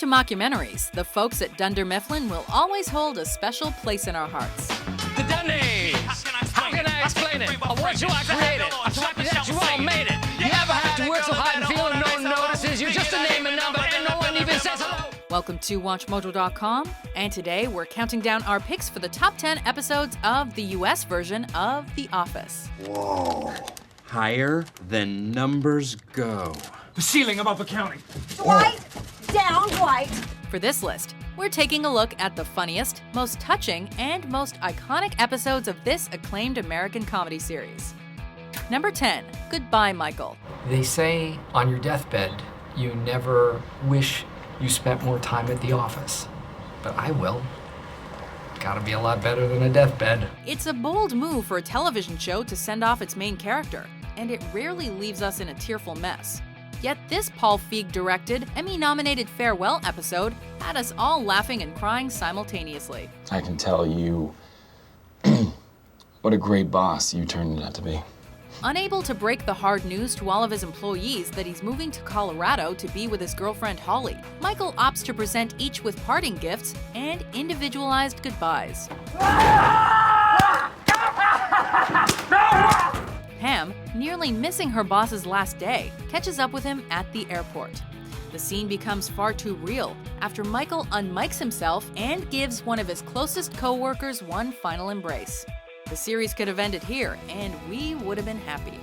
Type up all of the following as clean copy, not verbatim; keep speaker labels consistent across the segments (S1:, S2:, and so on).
S1: to mockumentaries, the folks at Dunder Mifflin will always hold a special place in our hearts.
S2: The Dundies! How can I explain it? A word you I created. I'm so happy that you all made it. You never have to work so hard and feel no one notices. You just a name and number and no one even says hello.
S1: Welcome to WatchMojo.com, and today we're counting down our picks for the top 10 episodes of the U.S. version of The Office.
S3: Whoa. Higher than numbers go.
S2: The ceiling above the county.
S4: Dwight! Down, Dwight!
S1: For this list, we're taking a look at the funniest, most touching, and most iconic episodes of this acclaimed American comedy series. Number 10, Goodbye, Michael.
S5: They say on your deathbed, you never wish you spent more time at the office. But I will. Gotta be a lot better than a deathbed.
S1: It's a bold move for a television show to send off its main character, and it rarely leaves us in a tearful mess. Yet this Paul Feig-directed, Emmy-nominated farewell episode had us all laughing and crying simultaneously.
S6: I can tell you what a great boss you turned out to be.
S1: Unable to break the hard news to all of his employees that he's moving to Colorado to be with his girlfriend Holly, Michael opts to present each with parting gifts and individualized goodbyes. Pam, nearly missing her boss's last day, catches up with him at the airport. The scene becomes far too real after Michael unmics himself and gives one of his closest co-workers one final embrace. The series could have ended here, and we would have been happy.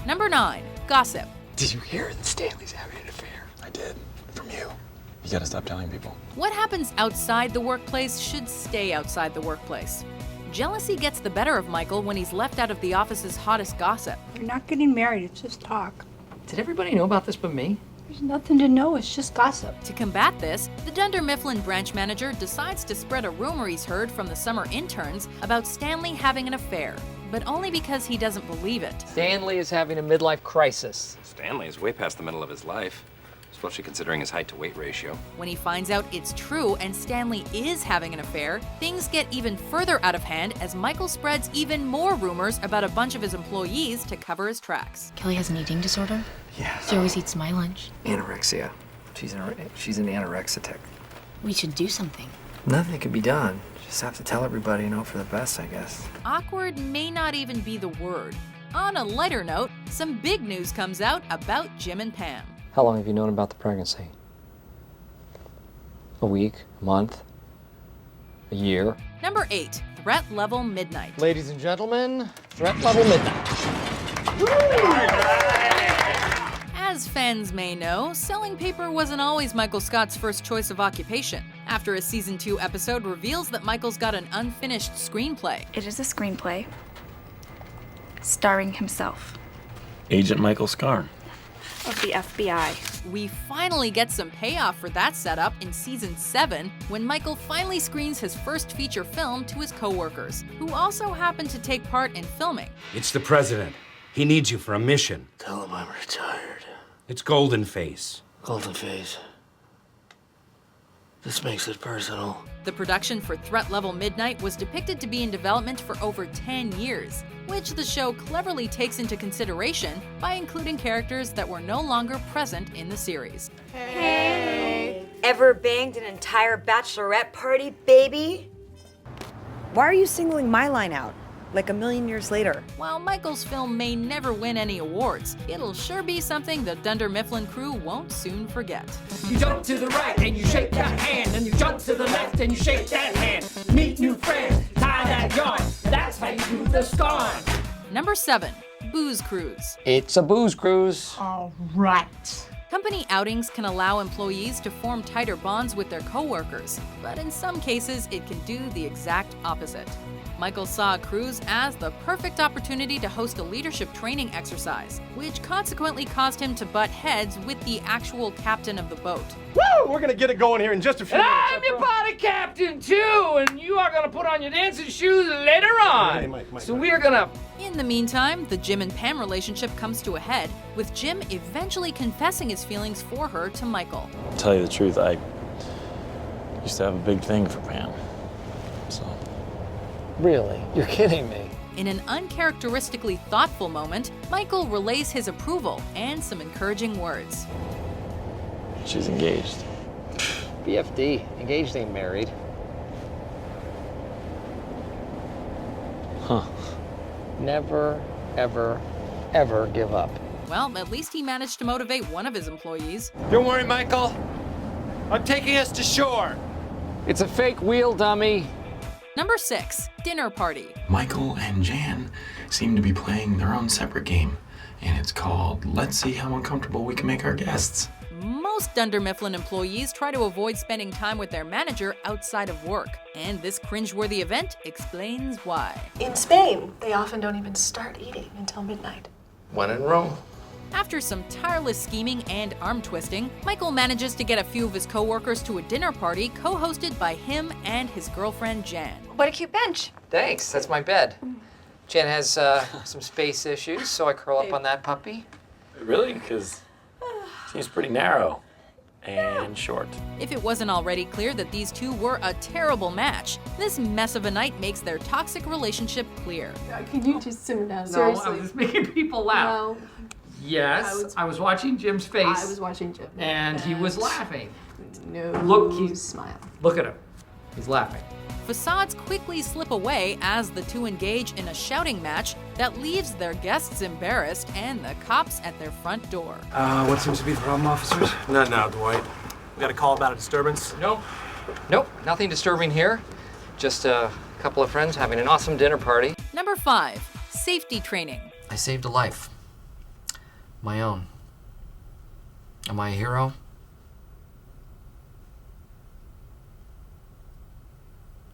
S1: Number 9, Gossip.
S6: Did you hear that Stanley's having an affair? I did. From you. You gotta stop telling people.
S1: What happens outside the workplace should stay outside the workplace. Jealousy gets the better of Michael when he's left out of the office's hottest gossip.
S7: You're not getting married, it's just talk.
S5: Did everybody know about this but me?
S7: There's nothing to know, it's just gossip.
S1: To combat this, the Dunder Mifflin branch manager decides to spread a rumor he's heard from the summer interns about Stanley having an affair, but only because he doesn't believe it.
S5: Stanley is having a midlife crisis.
S8: Stanley is way past the middle of his life, especially considering his height to weight ratio.
S1: When he finds out it's true and Stanley is having an affair, things get even further out of hand as Michael spreads even more rumors about a bunch of his employees to cover his tracks.
S9: Kelly has an eating disorder?
S10: Yeah.
S9: She always eats my lunch.
S10: Anorexia. She's an anorexic.
S9: We should do something.
S10: Nothing can be done. Just have to tell everybody and hope for the best, I guess.
S1: Awkward may not even be the word. On a lighter note, some big news comes out about Jim and Pam.
S5: How long have you known about the pregnancy? A week? A month? A year?
S1: Number 8, Threat Level Midnight.
S5: Ladies and gentlemen, Threat Level Midnight.
S1: As fans may know, selling paper wasn't always Michael Scott's first choice of occupation. After a season 2 episode reveals that Michael's got an unfinished screenplay.
S11: It is a screenplay starring himself.
S12: Agent Michael Scarn.
S11: Of the FBI.
S1: We finally get some payoff for that setup in season 7 when Michael finally screens his first feature film to his co-workers, who also happen to take part in filming.
S13: It's the president. He needs you for a mission.
S10: Tell him I'm retired.
S13: It's Golden Face.
S10: Golden Face. This makes it personal.
S1: The production for Threat Level Midnight was depicted to be in development for over 10 years, which the show cleverly takes into consideration by including characters that were no longer present in the series.
S4: Hey! Ever banged an entire bachelorette party, baby? Why are you singling my line out? Like a million years later.
S1: While Michael's film may never win any awards, it'll sure be something the Dunder Mifflin crew won't soon forget.
S2: You jump to the right and you shake that hand, and you jump to the left and you shake that hand. Meet new friends, tie that yarn. That's how you do the scorn.
S1: Number 7, Booze Cruise.
S5: It's a booze cruise.
S7: All right.
S1: Company outings can allow employees to form tighter bonds with their coworkers, but in some cases it can do the exact opposite. Michael saw a cruise as the perfect opportunity to host a leadership training exercise, which consequently caused him to butt heads with the actual captain of the boat.
S2: Woo! We're gonna get it going here in just a few minutes.
S5: I'm your party captain too, and you are gonna put on your dancing shoes later on.
S2: Hey, Mike,
S5: so we are gonna...
S1: In the meantime, the Jim and Pam relationship comes to a head, with Jim eventually confessing his feelings for her to Michael.
S12: To tell you the truth, I used to have a big thing for Pam. So.
S5: Really? You're kidding me.
S1: In an uncharacteristically thoughtful moment, Michael relays his approval and some encouraging words.
S12: She's engaged.
S5: BFD, engaged ain't married.
S12: Huh.
S5: Never, ever, ever give up.
S1: Well, at least he managed to motivate one of his employees.
S2: Don't worry, Michael. I'm taking us to shore.
S5: It's a fake wheel, dummy.
S1: Number 6, dinner party.
S14: Michael and Jan seem to be playing their own separate game, and it's called Let's See How Uncomfortable We Can Make Our Guests.
S1: Most Dunder Mifflin employees try to avoid spending time with their manager outside of work, and this cringeworthy event explains why.
S15: In Spain, they often don't even start eating until midnight.
S5: When in Rome.
S1: After some tireless scheming and arm twisting, Michael manages to get a few of his coworkers to a dinner party co-hosted by him and his girlfriend Jan.
S11: What a cute bench.
S5: Thanks, that's my bed. Jen has some space issues, so I curl up on that puppy.
S12: Really? Because seems pretty narrow and short.
S1: If it wasn't already clear that these two were a terrible match, this mess of a night makes their toxic relationship clear.
S15: Can you just simmer down?
S5: No,
S15: Seriously.
S5: I was just making people laugh.
S15: No.
S5: Yes, I was watching Jim's face.
S15: I was watching Jim.
S5: And he was laughing.
S15: No.
S5: Look, he's
S15: smile.
S5: Look at him. He's laughing.
S1: Facades quickly slip away as the two engage in a shouting match that leaves their guests embarrassed and the cops at their front door.
S6: What seems to be the problem, officers? None now, Dwight. We got a call about a disturbance?
S5: Nope, nothing disturbing here. Just a couple of friends having an awesome dinner party.
S1: Number 5, safety training.
S5: I saved a life. My own. Am I a hero?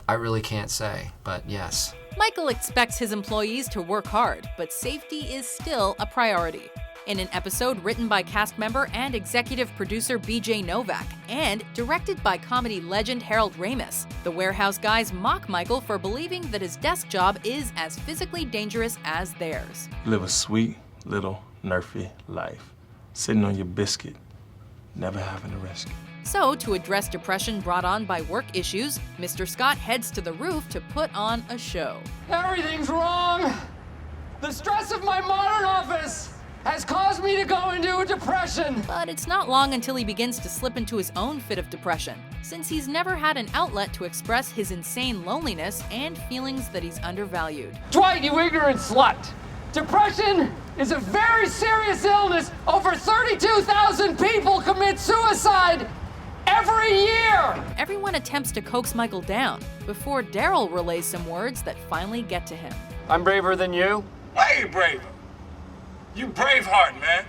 S5: I really can't say, but yes.
S1: Michael expects his employees to work hard, but safety is still a priority. In an episode written by cast member and executive producer BJ Novak and directed by comedy legend Harold Ramis, the warehouse guys mock Michael for believing that his desk job is as physically dangerous as theirs.
S16: Live a sweet, little, nerfy life. Sitting on your biscuit, never having to risk it.
S1: So, to address depression brought on by work issues, Mr. Scott heads to the roof to put on a show.
S2: Everything's wrong. The stress of my modern office has caused me to go into a depression.
S1: But it's not long until he begins to slip into his own fit of depression, since he's never had an outlet to express his insane loneliness and feelings that he's undervalued.
S2: Dwight, you ignorant slut. Depression is a very serious illness. Over 32,000 people commit suicide every year!
S1: Everyone attempts to coax Michael down before Daryl relays some words that finally get to him.
S2: I'm braver than you.
S6: Way braver. You Braveheart, man.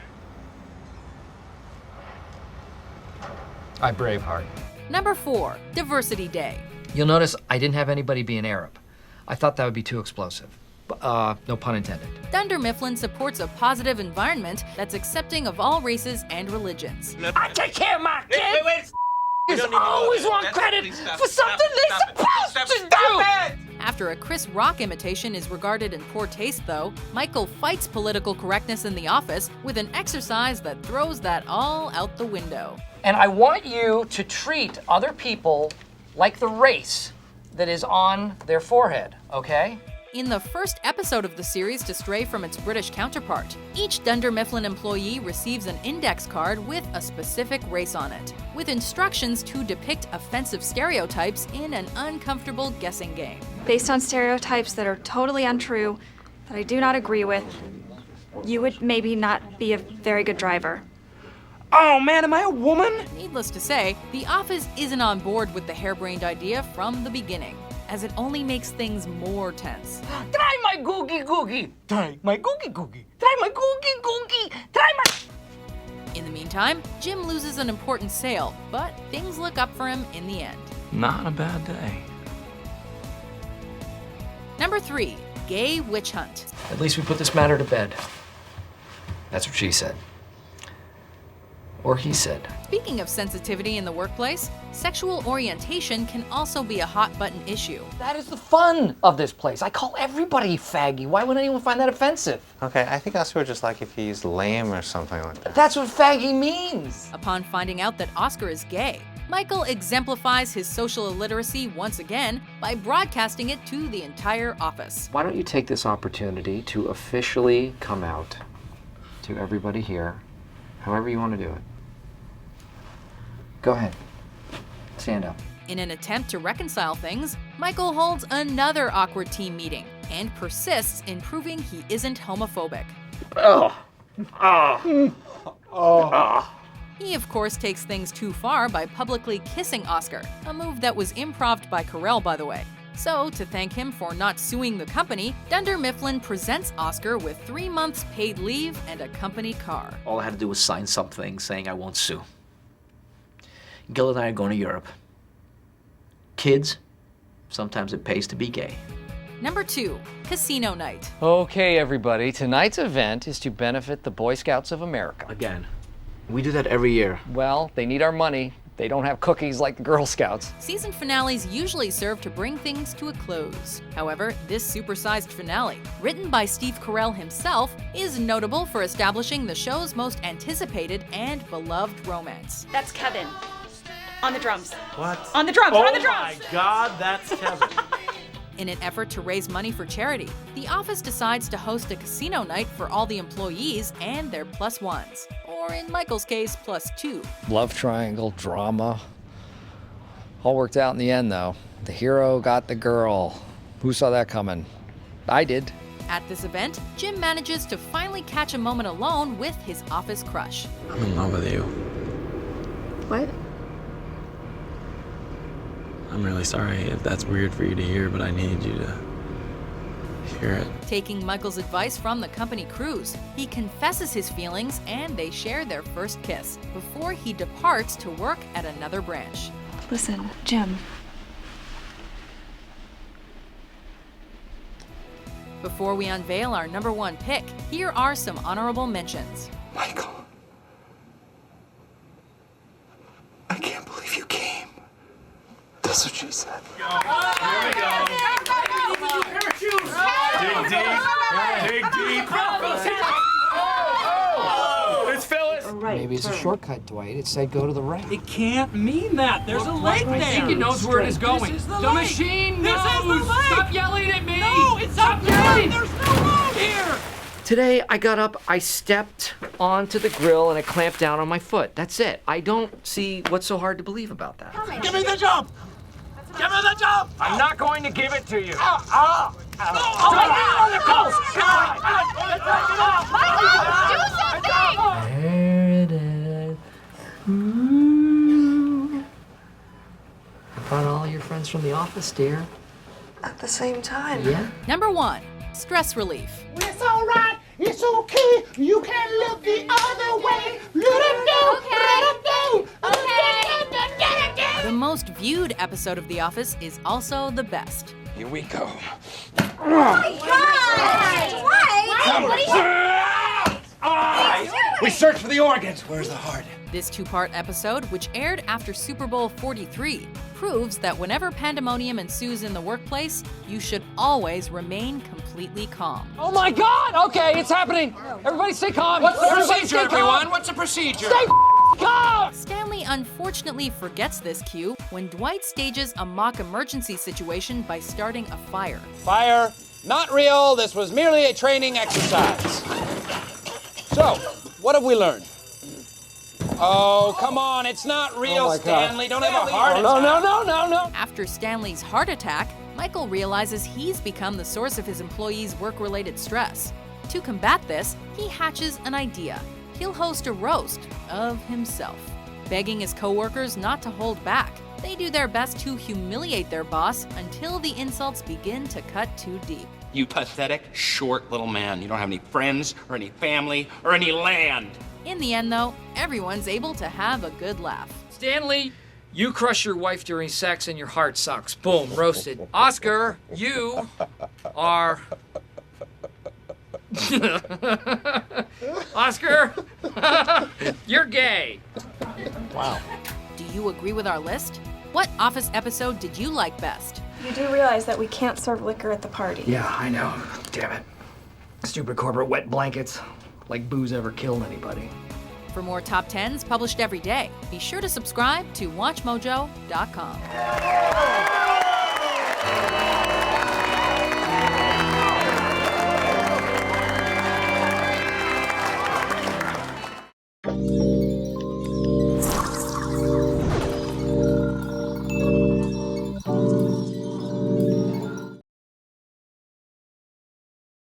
S5: I Braveheart.
S1: Number 4, Diversity Day.
S5: You'll notice I didn't have anybody being Arab. I thought that would be too explosive. No pun intended.
S1: Dunder Mifflin supports a positive environment that's accepting of all races and religions.
S2: I take care of my kids. Always want credit for something they're supposed to do.
S1: After a Chris Rock imitation is regarded in poor taste, though, Michael fights political correctness in the office with an exercise that throws that all out the window.
S5: And I want you to treat other people like the race that is on their forehead, okay?
S1: In the first episode of the series to stray from its British counterpart, each Dunder Mifflin employee receives an index card with a specific race on it, with instructions to depict offensive stereotypes in an uncomfortable guessing game.
S11: Based on stereotypes that are totally untrue, that I do not agree with, you would maybe not be a very good driver.
S6: Oh man, am I a woman?
S1: Needless to say, The Office isn't on board with the harebrained idea from the beginning, as it only makes things more tense.
S2: Try my googie googie. Try my googie googie. Try my googie googie. Try my...
S1: In the meantime, Jim loses an important sale, but things look up for him in the end.
S14: Not a bad day.
S1: Number 3, Gay Witch Hunt.
S5: At least we put this matter to bed. That's what she said. Or he said.
S1: Speaking of sensitivity in the workplace, sexual orientation can also be a hot-button issue.
S5: That is the fun of this place. I call everybody faggy. Why would anyone find that offensive?
S10: Okay, I think Oscar would just like if he's lame or something like that.
S5: That's what faggy means.
S1: Upon finding out that Oscar is gay, Michael exemplifies his social illiteracy once again by broadcasting it to the entire office.
S5: Why don't you take this opportunity to officially come out to everybody here, however you want to do it. Go ahead. Stand up.
S1: In an attempt to reconcile things, Michael holds another awkward team meeting and persists in proving he isn't homophobic. He, of course, takes things too far by publicly kissing Oscar, a move that was improv'd by Carell, by the way. So, to thank him for not suing the company, Dunder Mifflin presents Oscar with 3 months paid leave and a company car.
S17: All I had to do was sign something saying I won't sue. Gil and I are going to Europe. Kids, sometimes it pays to be gay.
S1: Number 2, Casino Night.
S2: Okay, everybody, tonight's event is to benefit the Boy Scouts of America.
S17: Again, we do that every year.
S2: Well, they need our money. They don't have cookies like the Girl Scouts.
S1: Season finales usually serve to bring things to a close. However, this supersized finale, written by Steve Carell himself, is notable for establishing the show's most anticipated and beloved romance.
S11: That's Kevin. On the drums.
S16: What?
S11: On the drums,
S16: oh
S11: on the drums!
S16: Oh my God, that's Kevin.
S1: In an effort to raise money for charity, the office decides to host a casino night for all the employees and their plus ones. Or in Michael's case, plus 2.
S2: Love triangle, drama. All worked out in the end, though. The hero got the girl. Who saw that coming? I did.
S1: At this event, Jim manages to finally catch a moment alone with his office crush.
S14: I'm in love with you.
S11: What?
S14: I'm really sorry if that's weird for you to hear, but I need you to hear it.
S1: Taking Michael's advice from the company cruise, he confesses his feelings and they share their first kiss before he departs to work at another branch.
S11: Listen, Jim.
S1: Before we unveil our number 1 pick, here are some honorable mentions.
S6: Michael. I can't believe you came. That's what she said.
S16: Here we go. Dig deep. Dig deep. It's Phyllis.
S5: Maybe it's a shortcut, Dwight. It said go to the right.
S18: It can't mean that. There's a lake there.
S2: I think it knows where it is going.
S18: This is the
S2: The
S18: lake.
S2: machine
S18: This
S2: knows.
S18: is the lake.
S2: Stop yelling at me.
S18: No, it's
S2: Stop
S18: up
S2: yelling.
S18: there. There's no road here.
S17: Today, I got up, I stepped onto the grill, and I clamped down on my foot. That's it. I don't see what's so hard to believe about that.
S16: Give me the jump. Give me the jump.
S2: I'm not going to give it to you.
S16: Oh my God.
S5: There it is. I brought all your friends from the office, dear.
S15: At the same time.
S5: Yeah?
S1: Number 1, stress relief.
S18: It's all right. It's okay. You can look the other way.
S1: The most viewed episode of The Office is also the best.
S8: Here we go.
S13: We searched for the organs. Where's the heart?
S1: This 2-part episode, which aired after Super Bowl 43, proves that whenever pandemonium ensues in the workplace, you should always remain completely calm.
S2: Oh my God! Okay, it's happening. Everybody stay calm.
S13: What's the
S2: Everybody
S13: procedure,
S2: stay calm.
S13: everyone? What's the procedure?
S2: Stay calm!
S1: Stanley unfortunately forgets this cue when Dwight stages a mock emergency situation by starting a fire.
S18: Fire. Not real. This was merely a training exercise. So, what have we learned? Oh, come on. It's not real, Stanley. Don't have a heart attack. No.
S1: After Stanley's heart attack, Michael realizes he's become the source of his employees' work-related stress. To combat this, he hatches an idea. He'll host a roast of himself, begging his coworkers not to hold back. They do their best to humiliate their boss until the insults begin to cut too deep.
S13: You pathetic, short little man. You don't have any friends or any family or any land.
S1: In the end, though, everyone's able to have a good laugh.
S5: Stanley, you crush your wife during sex and your heart sucks. Boom, roasted. Oscar, you are... Oscar, you're gay.
S16: Wow.
S1: Do you agree with our list? What Office episode did you like best?
S11: You do realize that we can't serve liquor at the party.
S5: Yeah, I know. Damn it. Stupid corporate wet blankets. Like booze ever killed anybody.
S1: For more top 10s published every day, be sure to subscribe to WatchMojo.com.